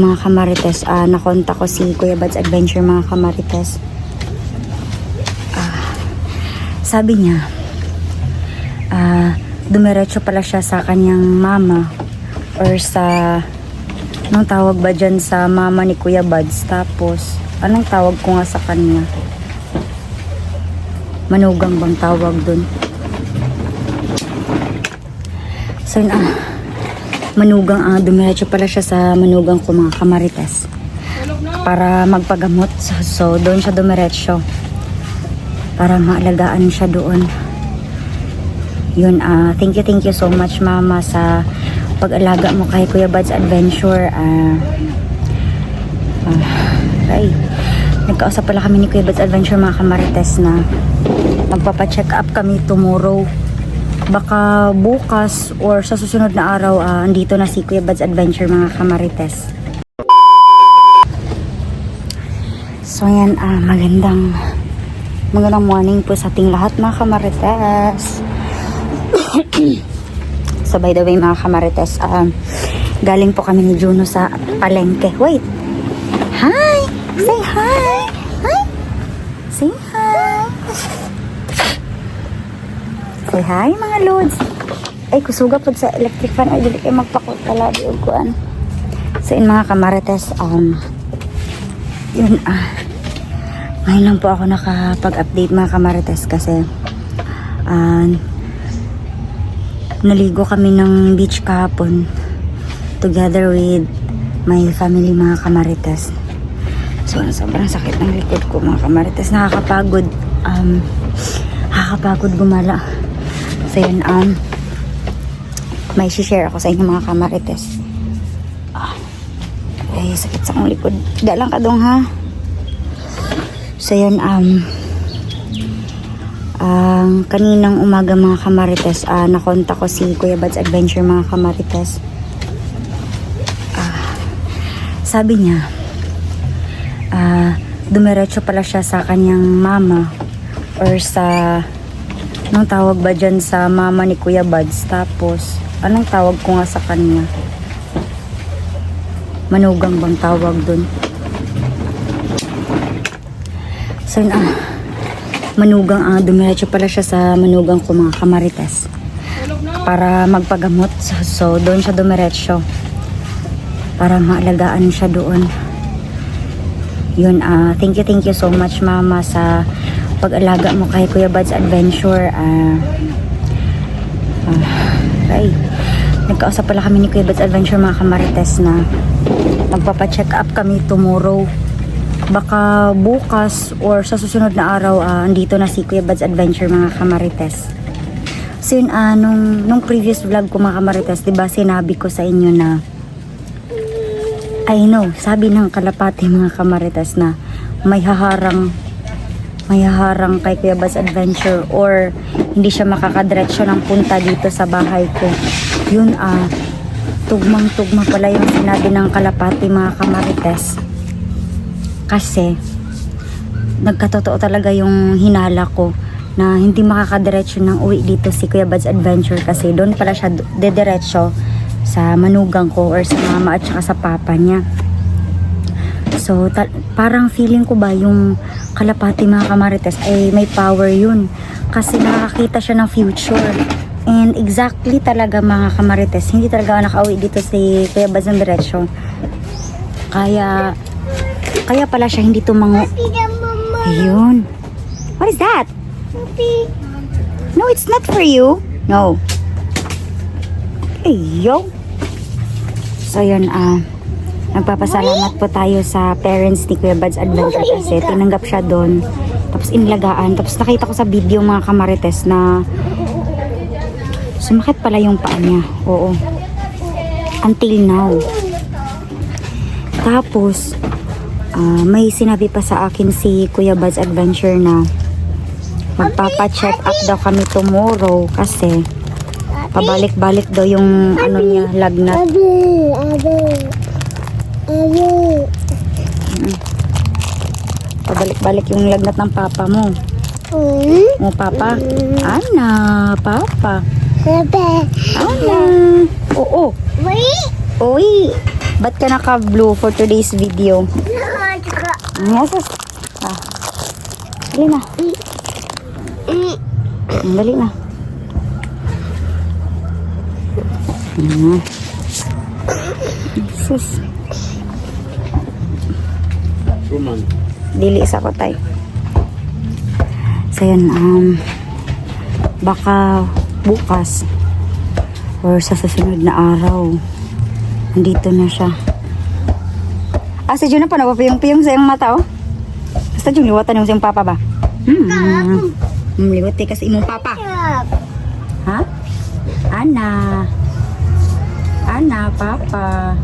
Mga kamarites, nakonta ko si Kuya Bad's Adventure mga kamarites. Sabi niya, dumiretso pala siya sa kanyang mama or sa, anong tawag ba dyan sa mama ni Kuya Bad's? Tapos, anong tawag ko nga sa kanya? Manugang bang tawag dun? So, manugang, dumiretso pala siya sa manugang ko mga kamarites para magpagamot. So doon siya dumiretso para maalagaan siya doon. Yun, thank you so much mama sa pag-alaga mo kay Kuya Bad's Adventure. Nagkausap pala kami ni Kuya Bad's Adventure mga kamarites na magpapacheck up kami tomorrow. Baka bukas or sa susunod na araw, andito na si Kuya Bad's Adventure mga kamarites. So yan, magandang morning po sa ating lahat mga kamarites. So by the way mga kamarites, galing po kami ni Juno sa palengke. Wait! Hi! Say hi! Hi! Say hi! Say hi mga lods. Ay kusuga po sa electric fan. Ay dili kayo magpakot pala di uguan. So in mga kamarites, yun, ngayon lang po ako nakapag-update mga kamarites kasi naligo kami ng beach kahapon together with my family mga kamarites. So sobrang sakit ng likod ko mga kamarites. Nakakapagod gumala. So yun, may share ako sa inyo mga kamarites. Ay, sakit sa akong likod. Dalang ka dong ha. So yun, kaninang umaga mga kamarites, nakonta ko si Kuya Bad's Adventure mga kamarites. Sabi niya, dumiretso pala siya sa kanyang mama or sa, anong tawag ba dyan sa mama ni Kuya Bad's? Tapos, anong tawag ko nga sa kanya? Manugang bang tawag dun? So, manugang, dumiretso pala siya sa manugang ko mga kamarites para magpagamot. So, doon siya dumiretso para maalagaan siya doon. Yun, thank you so much mama sa pag-alaga mo kay Kuya Bad's Adventure. Nagkausap pala kami ni Kuya Bad's Adventure mga kamarites na magpapacheck up kami tomorrow. Baka bukas or sa susunod na araw, andito na si Kuya Bad's Adventure mga kamarites. So yun, nung previous vlog ko mga kamarites, diba sinabi ko sa inyo na I know, sabi ng kalapati mga kamarites na may haharang kay Kuya Bad's Adventure or hindi siya makakadiretso ng punta dito sa bahay ko. Yun, tugmang-tugma pala yung sinabi ng kalapati mga kamarites. Kasi nagkatotoo talaga yung hinala ko na hindi makakadiretso ng uwi dito si Kuya Bad's Adventure kasi doon pala siya dediretso sa manugang ko or sa mama at saka sa papa niya. So parang feeling ko ba yung kalapati mga kamarites ay may power yun kasi nakakita siya ng future. And exactly talaga mga kamarites, hindi talaga nakauwi dito si Kuya Bad's ng diretsyo. Kaya pala siya hindi tumango. Ayun. What is that? No, it's not for you. No. Ayo. So yun, nagpapasalamat po tayo sa parents ni Kuya Bad's Adventure kasi tinanggap siya doon. Tapos inlagaan. Tapos nakita ko sa video mga kamarites na sumakit pala yung paa niya. Oo. Until now. Tapos, may sinabi pa sa akin si Kuya Bad's Adventure na magpapacheck up daw kami tomorrow kasi pabalik-balik daw yung ano niya, lagnat. Pabalik-balik yung lagnat ng papa mo. O papa? Ana, papa. Ana. Oo. Uy. Ba't ka naka-blue for today's video? Yes. Dali na. Dali na. Sus. Dili sa ko tay. So yun, baka bukas or sa susunod na araw andito na siya. Si Jun na pa napapiyong-piyong sa iyong mata, oh. Basta Jun, liwatan yung sa iyong papa ba? Liwati kasi imong papa. Ha? Ana, papa.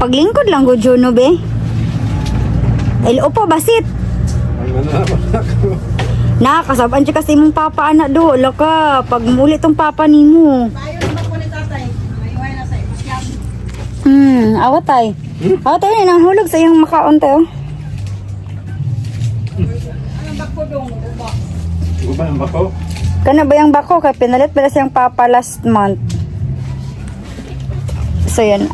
Paglingkod lang go Juno be. Upo basit. Nakakasabaan siya kasi mong papa anak do. Laka, pag muli tong papa nimo. Awatay. Awatay na nahulog sa iyong makaon tayo. Kana ba yung bako kay pinalit pala siyang papa last month. So yun,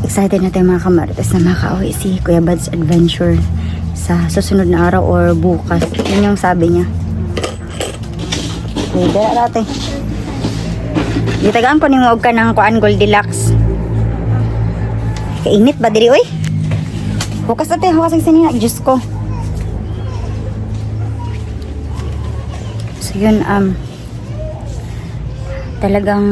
excited na tayo mga kamarites na makauwi si Kuya Bud's Adventure sa susunod na araw or bukas. Yun yung sabi niya. Okay, dala natin. Ditagaan ko ni mo ka ng kuan Goldilocks. Kainit ba diri oy? Hukas natin, hukas ang sinina. Diyos ko. So yun, talagang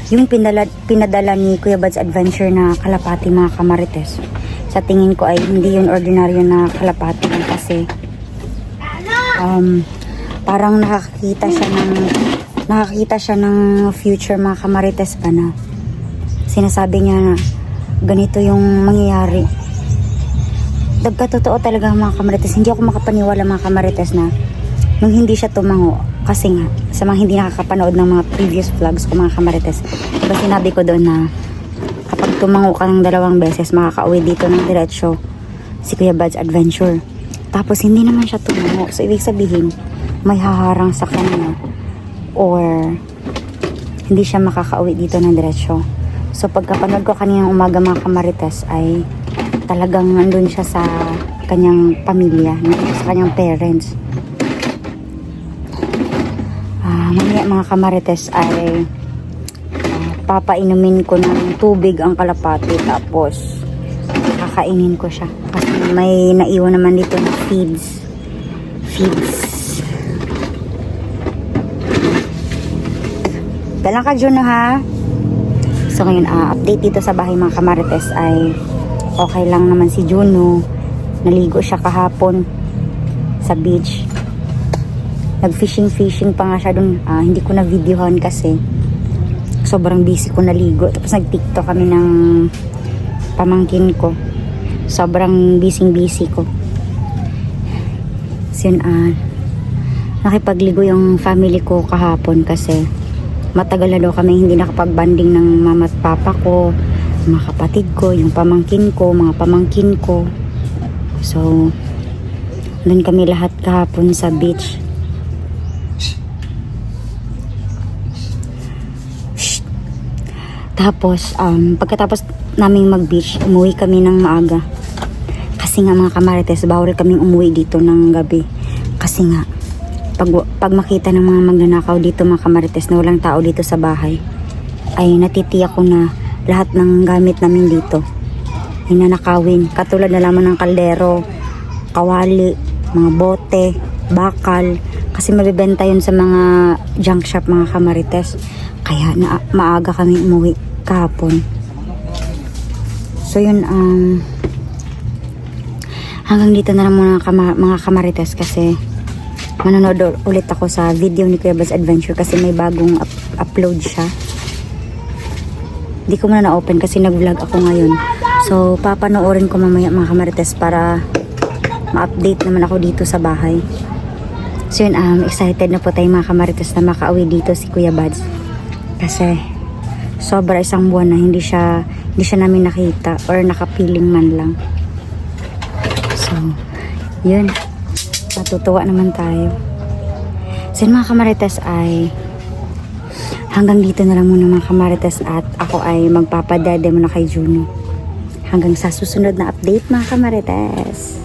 yung pinadala ni Kuya Bud's Adventure na kalapati mga kamarites, sa tingin ko ay hindi yun ordinaryo na kalapati kasi parang nakakita siya ng future mga kamarites pa na sinasabi niya na ganito yung mangyayari. Dagkatotoo talaga mga kamarites, hindi ako makapaniwala mga kamarites na nung hindi siya tumango, kasi nga sa mga hindi nakakapanood ng mga previous vlogs ko mga kamarites, diba sinabi ko doon na kapag tumango ka ng 2 beses makakauwi dito ng diretsyo si Kuya Bud's Adventure. Tapos hindi naman siya tumango, so ibig sabihin may haharang sa kanya or hindi siya makakauwi dito ng diretsyo. So pagkapanood ko kaninang umaga mga kamarites ay talagang nandun siya sa kanyang pamilya, sa kanyang parents. Mamaya mga kamarites ay papainumin ko ng tubig ang kalapati tapos kakainin ko siya kasi may naiwan naman dito na feeds. Dalang ka Juno ha. So ngayon update dito sa bahay mga kamarites ay okay lang naman si Juno. Naligo siya kahapon sa beach. Nag-fishing pa nga siya dun. Hindi ko na videohan kasi sobrang busy ko naligo. Tapos nag-tiktok kami ng pamangkin ko. Sobrang busy ko. So yun, nakipagligo yung family ko kahapon kasi matagal na daw kami hindi nakapag-banding ng mama at papa ko, mga kapatid ko, yung pamangkin ko, mga pamangkin ko. So doon kami lahat kahapon sa beach. Tapos, pagkatapos namin mag-beach, umuwi kami ng maaga. Kasi nga mga kamarites, bawal kaming umuwi dito ng gabi. Kasi nga, pag makita ng mga magnanakaw dito mga kamarites na walang tao dito sa bahay, ay natitiyak ko na lahat ng gamit namin dito ay nanakawin. Katulad na lamang ng kaldero, kawali, mga bote, bakal. Kasi mabibenta yun sa mga junk shop mga kamarites. Kaya maaga kami umuwi kahapon. So yun, hanggang dito na lang muna mga kamarites kasi manonood ulit ako sa video ni Kuya Bud's Adventure kasi may bagong upload siya. Hindi ko muna na-open kasi nag-vlog ako ngayon. So papanoorin ko mamaya mga kamarites para ma-update naman ako dito sa bahay. So yun, excited na po tayo mga kamarites na makauwi dito si Kuya Bud's. Kasi sobra isang buwan na hindi siya namin nakita or nakapiling man lang. So yun, Matutuwa naman tayo. So yun, mga kamarites, ay hanggang dito na lang muna mga kamarites, at ako ay magpapadede muna kay Juno. Hanggang sa susunod na update mga kamarites.